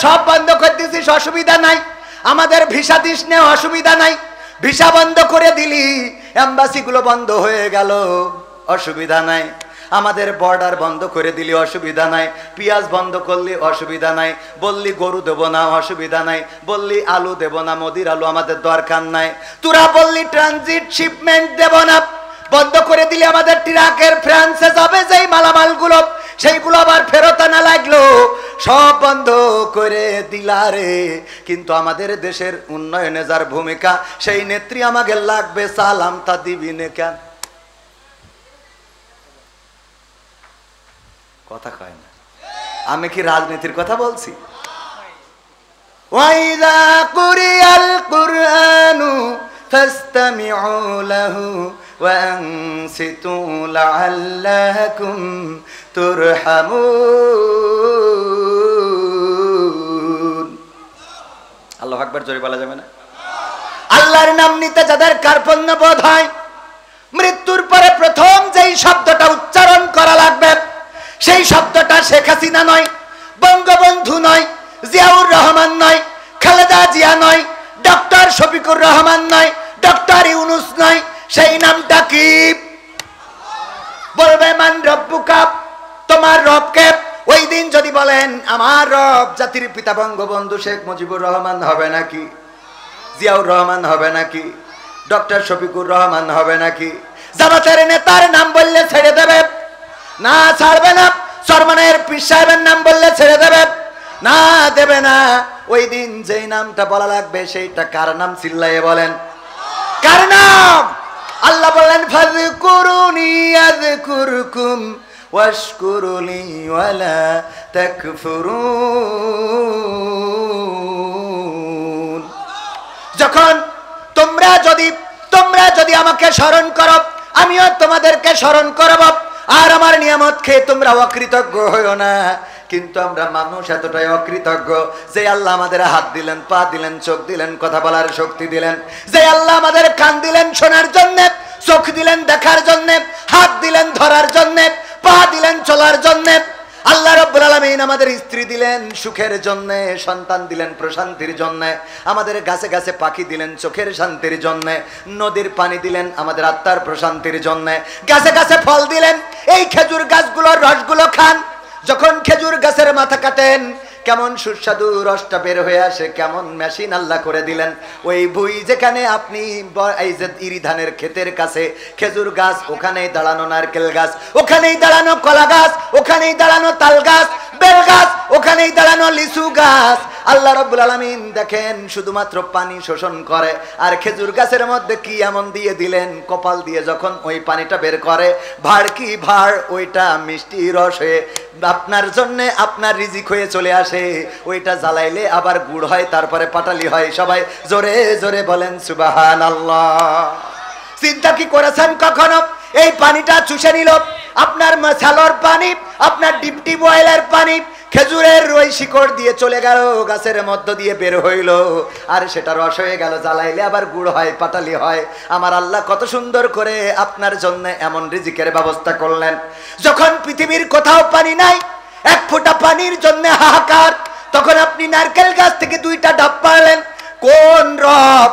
সব বন্ধ করে দিছিস, অসুবিধা নাই, আমাদের ভিসা দিস না, অসুবিধা নাই। ভিসা বন্ধ করে দিলি, এম্বাসি গুলো বন্ধ হয়ে গেল, অসুবিধা নাই। আমাদের বর্ডার বন্ধ করে দিলি, অসুবিধা নাই। পেঁয়াজ বন্ধ করলি, অসুবিধা নাই। বললি গরু দেব না, অসুবিধা নাই। বললি আলু দেব না, মোদির আলু আমাদের দরকার নাই। তোরা বললি ট্রানজিট শিপমেন্ট দেব না, বন্ধ করে দিলি। আমাদের ট্রাকের ফ্রান্সে যাবে যেই মালামালগুলো, সেইগুলো আবার ফেরত আনা লাগলো, সব বন্ধ করে দিলা রে। কিন্তু আমাদের দেশের উন্নয়নে যার ভূমিকা, সেই নেত্রী আমাকে লাগবে, সালাম তা দিবি না কেন? কথা কয় না। আমি কি রাজনীতির কথা বলছি? ওয়াইযা কুরিয়াল কুরআনু ফাসতামিউ লাহু ওয়া আনসিতু লাআল্লাকুম তুরহামুন। আল্লাহু আকবার জোরে বলা যাবে না? আল্লাহর নাম নিতে যাদের কার্পণ্য বোধ হয়, মৃত্যুর পরে প্রথম যেই শব্দটা উচ্চারণ করা লাগবে, সেই শব্দটা শেখ হাসিনা নয়, বঙ্গবন্ধু নয়, জিয়াউর রহমান নয়, খালেদা জিয়া নয়, ডক্টর শফিকুর রহমান নয়, ডক্টর ইউনুস নয়। সেই নামটা কি? বলবে মান রব্বুকা, তোমার রবকে। ওই দিন যদি বলেন আমার রব জাতির পিতা বঙ্গবন্ধু শেখ মুজিবুর রহমান হবে নাকি? জিয়াউর রহমান হবে নাকি? ডক্টর শফিকুর রহমান হবে নাকি? জামাতের নেতার নাম বললে ছেড়ে দেবে না? ছাড়বে না। সরমানের পীর সাহেবের নাম বললে ছেড়ে দেবে না? দেবে না। ওই দিন যেই নামটা বলা লাগবে, সেইটা কার নাম? চিল্লাইয়ে বলেন, কার নাম? আল্লাহ বললেন ফাযকুরুনি আযকুরকুম ওয়াশকুরুলি ওয়ালা তাকফুরুন। যখন তোমরা যদি আমাকে স্মরণ করো, আমিও তোমাদেরকে স্মরণ করব। আর আমার নিয়ামত খেয়ে তোমরা অকৃতজ্ঞ হইও না। কিন্তু আমরা মানুষ এতটাই অকৃতজ্ঞ, যে আল্লাহ আমাদের হাত দিলেন, পা দিলেন, চোখ দিলেন, কথা বলার শক্তি দিলেন, যে আল্লাহ আমাদের কান দিলেন শোনার জন্য, চোখ দিলেন দেখার জন্য, হাত দিলেন ধরার জন্য, পা দিলেন চলার জন্য। আল্লাহ রাব্বুল আলামিন আমাদের স্ত্রী দিলেন সুখের জন্য, সন্তান দিলেন প্রশান্তির জন্য, আমাদের গাছে গাছে পাখি দিলেন চোখের শান্তির জন্য, নদীর পানি দিলেন আমাদের আত্মার প্রশান্তির জন্য, গাছে গাছে ফল দিলেন। এই খেজুর গাছগুলোর রসগুলো খান। যখন খেজুর গাছের মাথা কাটেন, কেমন সুস্বাদু রসটা বের হয়ে আসে, কেমন মেশিন আল্লাহ করে দিলেন। ওই ভুই যেখানে আপনি এই যে ইরি ধানের ক্ষেতের কাছে খেজুর গাছ, ওখানেই দাঁড়ানো নারকেল গাছ, ওখানেই দাঁড়ানো কলা গাছ, ওখানেই দাঁড়ানো তাল গাছ, বেল গাছ, ওখানেই দাঁড়ানো লিচু গাছ। আল্লাহ রাব্বুল আলামিন দেখেন শুধুমাত্র পানি শোষণ করে, আর খেজুর গাছের মধ্যে কি এমন দিয়ে দিলেন, কপাল দিয়ে যখন ওই পানিটা বের করে, ভাড় কি ভাড়, ওইটা মিষ্টি রস হয়ে আপনার জন্য আপনার রিজিক হয়ে চলে আসে। ওইটা জ্বালাইলে আবার গুড় হয়, তারপরে পাটালি হয়। সবাই জোরে জোরে বলেন সুবহানাল্লাহ। চিন্তা কি করেছেন কখনো? এই পানিটা চুষে নিল আপনার মশালোর পানি, আপনার ডিপটি বয়েলের পানি, খেজুরের রই শিকড় দিয়ে চলে গেল, গাছের মধ্য দিয়ে বের হইল, আর সেটা রস হয়ে গেল, জ্বালাইলে আবার গুড় হয়, পাটালি হয়। আমার আল্লাহ কত সুন্দর করে আপনার জন্য এমন রিজিকের ব্যবস্থা করলেন। যখন পৃথিবীর কোথাও পানি নাই, এক ফোঁটা পানির জন্য হাহাকার, তখন আপনি নারকেল গাছ থেকে 2টা ডাব পারলেন। কোন রব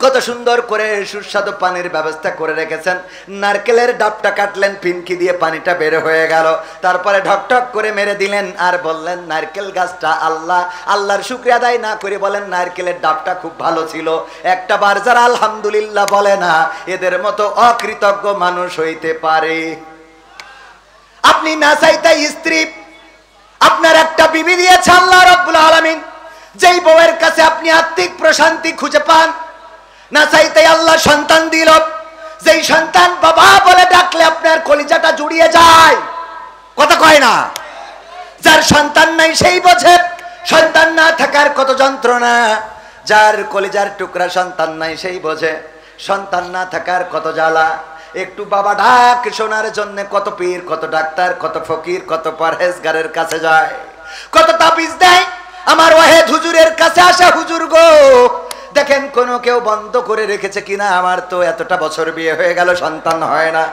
কত সুন্দর করে সুস্বাদু পানির ব্যবস্থা করে রেখেছেন। নারকেলের ডাবটা কাটলেন, ফিনকি দিয়ে পানিটা বের হয়ে গেল, তারপরে ঢকঢক করে মেরে দিলেন, আর বললেন নারকেল গাছটা আল্লাহর শুকরিয়া আদায় না করে বলেন নারকেলের ডাবটা খুব ভালো ছিল। একটা বার যারা আলহামদুলিল্লাহ বলে না, এদের মতো অকৃতজ্ঞ মানুষ হইতে পারে? আপনি না চাইতে স্ত্রী আপনার একটা বিবি দিয়েছে আল্লাহ রাব্বুল আলামিন, যেই বউয়ের কাছে আপনি আত্মিক প্রশান্তি খুঁজে পান। না চাইতে আল্লাহ সন্তান দিল, যেই সন্তান বাবা বলে ডাকলে আপনার কলিজাটা জুড়িয়ে যায়। কথা কয় না? যার সন্তান নাই সেই বোঝে সন্তান না থাকার কত যন্ত্রণা। যার কলিজার টুকরা সন্তান নাই সেই বোঝে সন্তান না থাকার কত জ্বালা। একটু বাবা ডাক শোনার জন্য কত পীর, কত ডাক্তার, কত ফকির, কত পরহেজগারের কাছে যায়, কত তাবিজ দেয়। আমার ওয়াহেদ হুজুরের কাছে আসে, হুজুর গো দেখেন কোন কেউ বন্ধ করে রেখেছে কিনা। আমার তো এতটা বছর বিয়ে হয়ে গেল, সন্তান হয় না।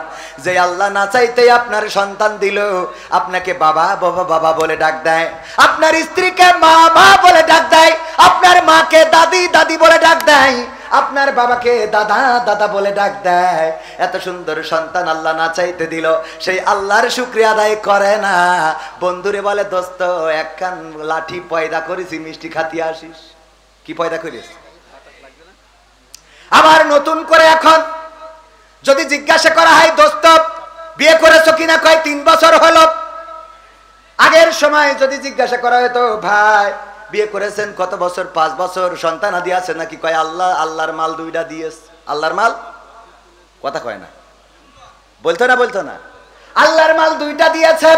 যে আল্লাহ না চাইতেই আপনার সন্তান দিল, আপনাকে বাবা বাবা বাবা বলে ডাক দেয়, আপনার স্ত্রীকে মা মা বলে ডাক দেয়, আপনার মাকে দাদি দাদি বলে ডাক দেয়, আপনার বাবাকে দাদা দাদা বলে ডাক দেয়। এত সুন্দর সন্তান আল্লাহ না চাইতে দিল, সেই আল্লাহর শুকরিয়া আদায় করে না। বন্ধুরে বলে, দোস্ত একখান লাঠি পয়দা করেছি, মিষ্টি খাতি আসিস। কি পয়দা করিস? আবার নতুন করে এখন যদি জিজ্ঞাসা করা হয়, দোস্ত বিয়ে করেছো কিনা, কয় 3 বছর হলো। আগের সময় যদি জিজ্ঞাসা করা হতো, ভাই বিয়ে করেছেন কত বছর? 5 বছর। সন্তান আদি আছে নাকি? কয় আল্লাহ, আল্লাহর মাল 2টা দিয়েছে। আল্লাহর মাল কথা কয় না, বলতো না আল্লাহর মাল 2টা দিয়েছে।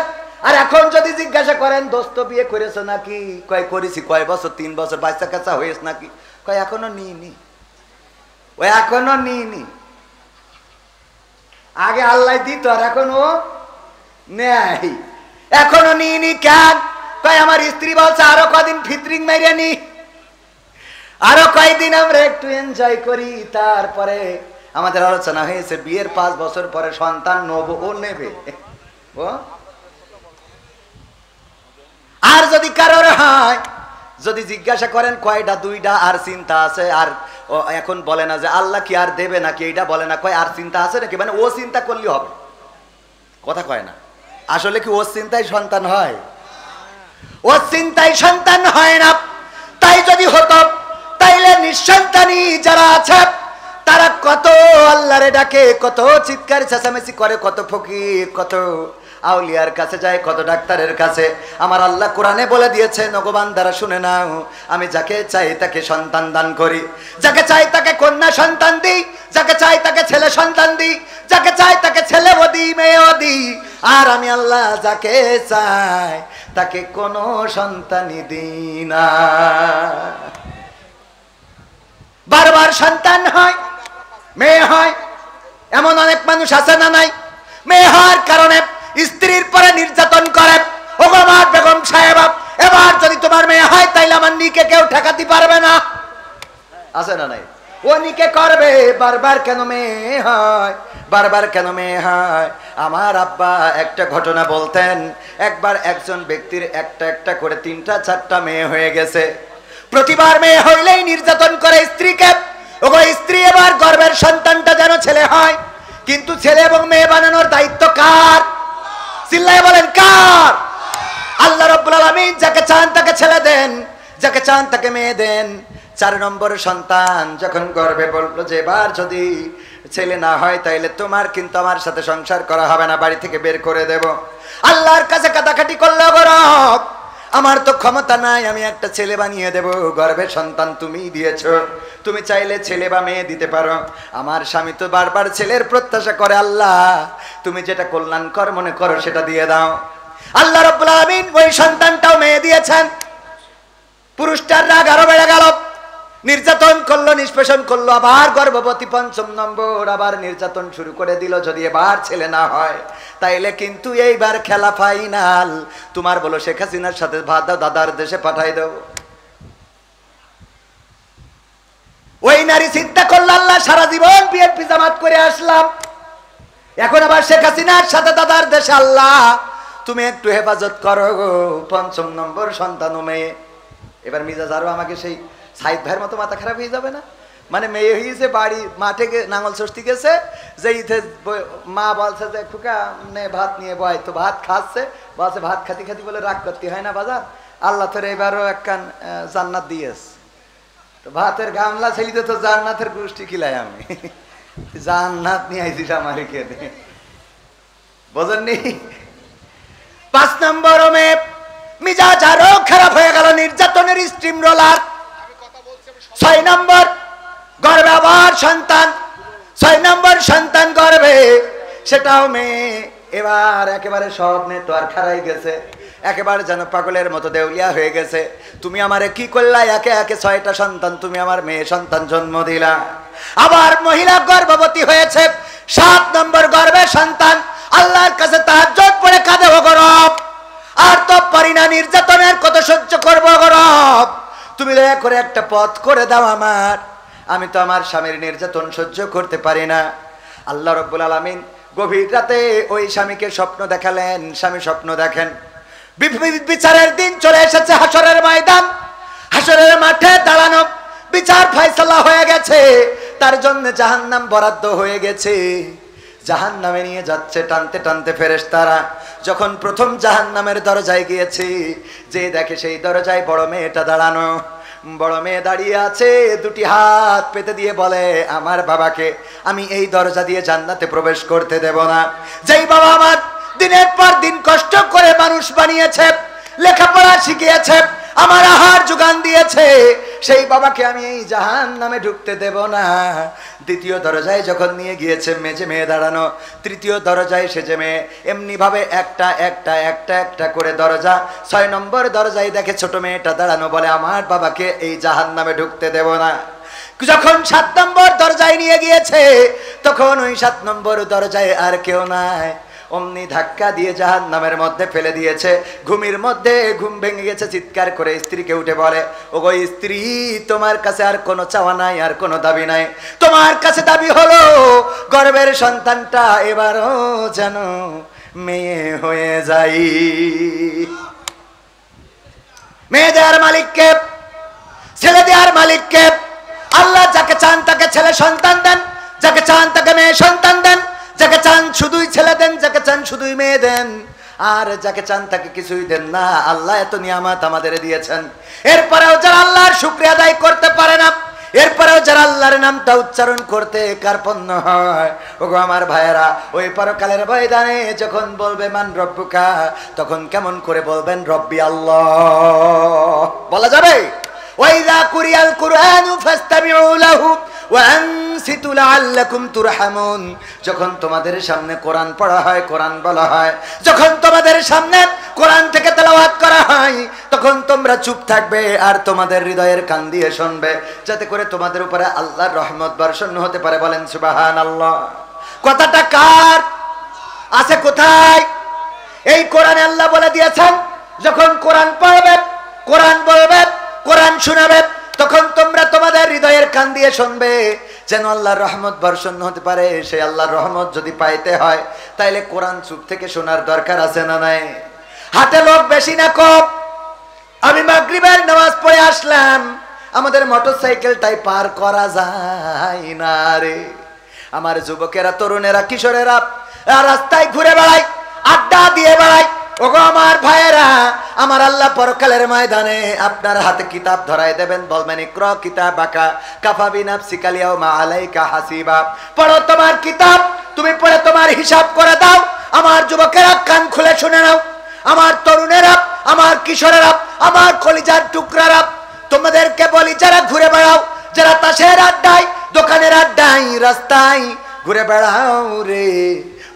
আর এখন যদি জিজ্ঞাসা করেন, দোস্ত বিয়ে করেছো নাকি, কয় করেছি। কয় বছর? 3 বছর। বাচ্চা কাচ্চা হয়েছে নাকি? কয় এখনো নিইনি। ওই এখনো নিইনি। আগে আল্লাহ দিত, আর এখনো নেই। এখনো নিইনি কেন? কয় আমার স্ত্রী বলছে আরো কদিন ফিতরিং মেরে নি, আরো কয়েকদিন আমরা একটু এনজয় করি, তারপরে আমাদের আলোচনা হয়েছে বিয়ের 5 বছর পরে সন্তান ও নেবে। ও আর যদি কারোর হয়, যদি জিজ্ঞাসা করেন কয়টা? 2টা। আর চিন্তা আছে। আর এখন বলে না যে আল্লাহ কি আর দেবে নাকি, এইটা বলে না। কয় আর চিন্তা আছে নাকি, মানে ও চিন্তা করলে হবে, কথা কয় না। আসলে কি ও চিন্তায় সন্তান হয়? ও চিন্তায় সন্তান হয় না। তাই যদি হতো, তাইলে নিঃসন্তানী যারা আছে তারা কত আল্লাহরে ডাকে, কত চিৎকার চেঁচামেচি করে, কত ফকির, কত আউলিয়ার কাছে যায়, কত ডাক্তারের কাছে। আমার আল্লাহ কোরআনে বলে দিয়েছে, নগবান দ্বারা শুনে নাও, আমি যাকে চাই তাকে সন্তান দান করি, যাকে চাই তাকে কন্যা সন্তান দিই, যাকে চাই তাকে ছেলে সন্তান দিই, যাকে চাই তাকে ছেলেও দিই, মেয়েও দিই। আর আমি আল্লাহ যাকে চাই তাকে কোনো সন্তানই দিই না। বারবার সন্তান হয়, মেয়ে হয়, এমন অনেক মানুষ আছে না নাই? মেয়ে হওয়ার কারণে স্ত্রীর পরে নির্যাতন করে। ও আমার বেগম সাহেব, এবার যদি তোমার মেয়ে হয়, তাইলে আমার নিকে কেউ ঠেকাতে পারবে না, আছে না নাই? ও নিকে করবে। বারবার কেন মেয়ে হয়, বারবার কেন মেয়ে হয়? আমার আব্বা একটা ঘটনা বলতেন, একবার একজন ব্যক্তির একটা করে 3টা 4টা মেয়ে হয়ে গেছে। প্রতিবার মেয়ে হইলেই নির্যাতন করে স্ত্রীকে। ওগো স্ত্রী, এবার গর্ভের সন্তানটা যেন ছেলে হয়, কিন্তু ছেলে এবং মেয়ে বানানোর দায়িত্ব কার? চিল্লায় বলেন কার? আল্লাহ রাব্বুল আলামিন যাকে চান তাকে ছেলে দেন, যাকে চান তাকে মেয়ে দেন। 4 নম্বর সন্তান যখন গর্ভে বললো যে এবার যদি ছেলে না হয় তাইলে তোমার কিন্তু আমার সাথে সংসার করা হবে না, বাড়ি থেকে বের করে দেব। আল্লাহর কাছে কাটাকাটি করলো, গরব আমার তো ক্ষমতা নাই, আমি একটা ছেলে বানিয়ে দেব। গর্ভের সন্তান তুমি দিয়েছো, তুমি চাইলে ছেলে বা মেয়ে দিতে পারো। আমার স্বামী তো বারবার ছেলের প্রত্যাশা করে, আল্লাহ তুমি যেটা কল্যাণকর মনে করো সেটা দিয়ে দাও। আল্লাহ রাব্বুল আলামিন ওই সন্তানটাও মেয়ে দিয়েছেন। পুরুষটার রাগ আরো বেড়ে গেল, নির্যাতন করলো, নিষ্পেষণ করলো, আবার গর্ভবতী 5ম নম্বর, আবার নির্যাতন শুরু করে দিল। যদি এবার ছেলে না হয় তাইলে কিন্তু এইবার খেলা ফাইনাল, তোমার বলো শেখ হাসিনার সাথে দাদার দেশে পাঠাই দেব। ওই নারী চিন্তা করলো, আল্লাহ সারা জীবন বিএনপি জামাত করে আসলাম, এখন আবার শেখ হাসিনার সাথে দাদার দেশে, আল্লাহ তুমি একটু হেফাজত করো গো। 5ম নম্বর সন্তান মেয়ে। এবার মিজাজ আরো আমাকে সেই সাইদ ভাইয়ের মতো মাথা খারাপ হয়ে যাবে না? মানে মেয়ে হয়েছে, বাড়ি মাঠে নাঙল ষষ্ঠী গেছে, যে মা বলছে যে খুকা নে ভাত নিয়ে বয়, তো ভাত খাচ্ছে, বলছে ভাত খাতি খাতি বলে রাগ করতে হয় না বাজার, আল্লাহ তোর এবারও একখান জান্নাত দিয়েছে। তো ভাতের গামলা ছেলিতে তো জান্নাতের গোষ্ঠী খিলাই, আমি জান্নাত নিয়ে আইছিস আমার খেতে, বোঝেননি? 5 নম্বর মেয়ে, মিজাজ আরো খারাপ হয়ে গেল, নির্যাতনের স্ট্রিম রোলার। 6 নম্বর গর্ভে আবার সন্তান, 6 নম্বর সন্তান গর্ভে, সেটাও মেয়ে। এবার একেবারে সব নেটওয়ার্ক হারাই গেছে, একেবারে যেন পাগলের মতো দেউলিয়া হয়ে গেছে। তুমি আমারে কি করলা? একে একে 6টা সন্তান তুমি আমার মেয়ে সন্তান জন্ম দিলা। আবার মহিলা গর্ভবতী হয়েছে, 7 নম্বর গর্ভে সন্তান। আল্লাহর কাছে তাহাজ্জুদ পড়ে কাঁদে, ও গরব আর তো পারি না, নির্যাতনের কত সহ্য করবো গরব, তুমি দয়া করে একটা পথ করে দাও আমার। আমি তো আমার স্বামীর নির্যাতন সহ্য করতে পারি না। আল্লাহ রাব্বুল আলামিন গভীর রাতে ওই স্বামীকে স্বপ্ন দেখালেন। স্বামী স্বপ্ন দেখেন বিচারের দিন চলে এসেছে, হাসরের ময়দান, হাসরের মাঠে দাঁড়ানো, বিচার ফয়সালা হয়ে গেছে, তার জন্য জাহান্নাম বরাদ্দ হয়ে গেছে। জাহান্নামে নিয়ে যাচ্ছে টানতে টানতে ফেরেশতারা। যখন প্রথম জাহান্নামের দরজায় গিয়েছে, যে দেখে সেই দরজায় বড় মেয়েটা দাঁড়ানো। বড় মেয়ে দাঁড়িয়ে আছে, দুটি হাত পেতে দিয়ে বলে, আমার বাবাকে আমি এই দরজা দিয়ে জান্নাতে প্রবেশ করতে দেব না। যেই বাবা আমার দিনের পর দিন কষ্ট করে মানুষ বানিয়েছে, লেখাপড়া শিখিয়েছে, আমার আহার যোগান দিয়েছে, সেই বাবাকে আমি এই জাহান্নামে ঢুকতে দেব না। দ্বিতীয় দরজায় যখন নিয়ে গিয়েছে, মেজে মেয়ে দাঁড়ানো। তৃতীয় দরজায় সেজে মেয়ে এমনি ভাবে একটা একটা একটা একটা করে দরজা। 6 নম্বর দরজায় দেখে ছোট মেয়েটা দাঁড়ানো, বলে আমার বাবাকে এই জাহান্নামে ঢুকতে দেব না। যখন 7 নম্বর দরজায় নিয়ে গিয়েছে, তখন ওই 7 নম্বর দরজায় আর কেউ নাই। অমনি ধাক্কা দিয়ে জাহান্নামের মধ্যে ফেলে দিয়েছে। ঘুমের মধ্যে ঘুম ভেঙে গেছে, চিৎকার করে স্ত্রীকে উঠে বলে, ওগো স্ত্রী, তোমার কাছে আর কোনো চাওয়া নাই, আর কোনো দাবি নাই। তোমার কাছে দাবি হলো গর্ভের সন্তানটা এবারও যেন মেয়ে হয়ে যাই। মেয়ে দেওয়ার মালিককে, ছেলে দেওয়ার মালিককে। আল্লাহ যাকে চান তাকে ছেলে সন্তান দেন, যাকে চান তাকে মেয়ে সন্তান দেন, যাকে চান শুধুই ছেলে দেন, যাকে চান শুধুই মেয়ে দেন, আর যাকে চান তাকে কিছুই দেন না। আল্লাহ এত নিয়ামত আমাদের দিয়েছেন, এরপরেও যারা আল্লাহর শুকরিয়া আদায় করতে পারে না, এরপরেও যারা আল্লাহর নামটা উচ্চারণ করতে কার্পণ্য হয়, ওগো আমার ভাইয়েরা, ওই পরকালের ময়দানে যখন বলবে মান রব্বুকা, তখন কেমন করে বলবেন রব্বি আল্লাহ বলা যাবে? ওয়াইযা কুরিয়াল কুরআনু ফাসতামিউ লাহু ওয়া আনসিতু লাআল্লাকুম তুরহামুন। যখন তোমাদের সামনে কোরআন পড়া হয়, কোরআন বলা হয়, যখন তোমাদের সামনে কোরআন থেকে তেলাওয়াত করা হয়, তখন তোমরা চুপ থাকবে আর তোমাদের হৃদয়ের কান দিয়ে শুনবে, যাতে করে তোমাদের উপরে আল্লাহর রহমত বর্ষণ হতে পারে। বলেন সুবহানাল্লাহ। কথাটা কার আছে? কোথায়? এই কোরআনে আল্লাহ বলে দিয়েছেন, যখন কোরআন পড়বে, কোরআন বলবে, কোরআন শোনাবে, তখন তোমরা তোমাদের হৃদয়ের কান দিয়ে শুনবে, যেন আল্লাহর রহমত বর্ষণ হতে পারে। সেই আল্লাহর রহমত যদি পাইতে হয়, তাইলে কোরআন চুপ থেকে শোনার দরকার আছে না নাই? হাতে লোক বেশি না কম? আমি মাগরিবের নামাজ পড়ে আসলাম, আমাদের মোটরসাইকেলটাই পার করা যায় না রে। আমার যুবকেরা, তরুণেরা, কিশোরেরা রাস্তায় ঘুরে বেড়ায়, আড্ডা দিয়ে বেড়ায়। ওগো আমার ভাইয়েরা, আমার আল্লাহ পরকালের ময়দানে আপনার হাতে কিতাব ধরাই দেবেন, বলবেন ইকরা কিতাবাকা কাফা বিনাফসিকা আল-ইয়াওমা আলাইকা হাসিবা। পড়ো তোমার কিতাব, তুমি পড়ে তোমার হিসাব করে দাও। আমার যুবকেরা কান খুলে শুনে নাও, আমার তরুণেরা, আমার কিশোরেরা, আমার কলিজার টুকরারা, তোমাদেরকে বলি, যারা ঘুরে বেড়াও, যারা তাসের আড্ডায়, দোকানের আড্ডায়, রাস্তায় ঘুরে বেড়াও রে,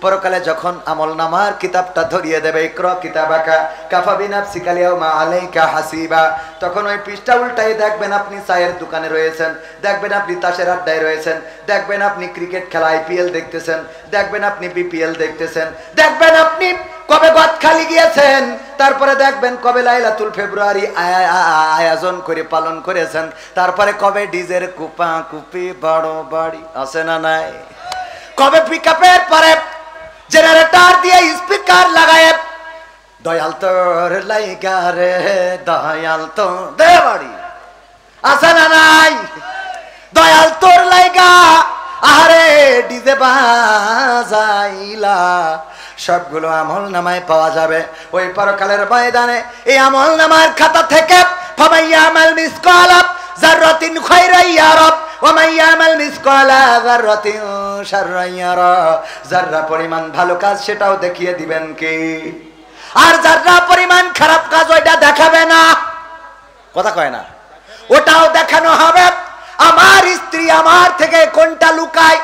পরকালে যখন আমল নামার কিতাবটা ধরিয়ে দেবে, ইকরা কিতাবাকা কাফা বিনাফসিকা আল-ইয়াওমা আলাইকা হাসিবা, তখন ওই পৃষ্ঠা উল্টাই দেখবেন আপনি চায়ের দোকানে রয়েছেন, দেখবেন আপনি তাসের আড্ডায় রয়েছেন, দেখবেন আপনি ক্রিকেট খেলা IPL দেখতেছেন, দেখবেন আপনি BPL দেখতেছেন, দেখবেন আপনি কবে গদখালি গিয়েছেন, তারপরে দেখবেন কবে লাইলাতুল ফেব্রুয়ারি আয়োজন করে পালন করেছেন, তারপরে কবে ডিজের কুপা কুপি বড় বাড়ি আছে না নাই, কবে পিকআপের পরে জেনারেটর দিয়ে স্পিকার লাগায় দয়াল তোর লাইগা রে, দয়াল তো দে বাড়ি আছে না নাই, দয়াল তোর লাইগা আরে ডিজে বাজাইলা। সবগুলো আমল নামায় পাওয়া যাবে ওই পরকালের ময়দানে। এই আমল নামার খাতা থেকে ফামাইয়ামাল মিসকালা যাররাতিন খায়রান ইয়ারা ওয়া মাইয়ামাল মিসকালা যাররাতিন শাররান ইয়ারা। যাররা পরিমাণ ভালো কাজ সেটাও দেখিয়ে দিবেন কি, আর যাররা পরিমাণ খারাপ কাজ ওইটা দেখাবে না। কথা কয় না, ওটাও দেখানো হবে। আমার স্ত্রী আমার থেকে কোনটা লুকায়,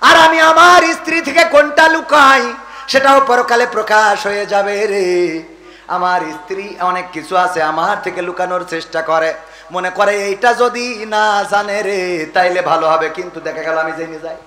আর আমি আমার স্ত্রী থেকে কোনটা লুকাই, সেটাও পরকালে প্রকাশ হয়ে যাবে রে। আমার স্ত্রী অনেক কিছু আছে আমার থেকে লুকানোর চেষ্টা করে, মনে করে এইটা যদি না জানে রে তাইলে ভালো হবে, কিন্তু দেখা গেল আমি জেনে যাই।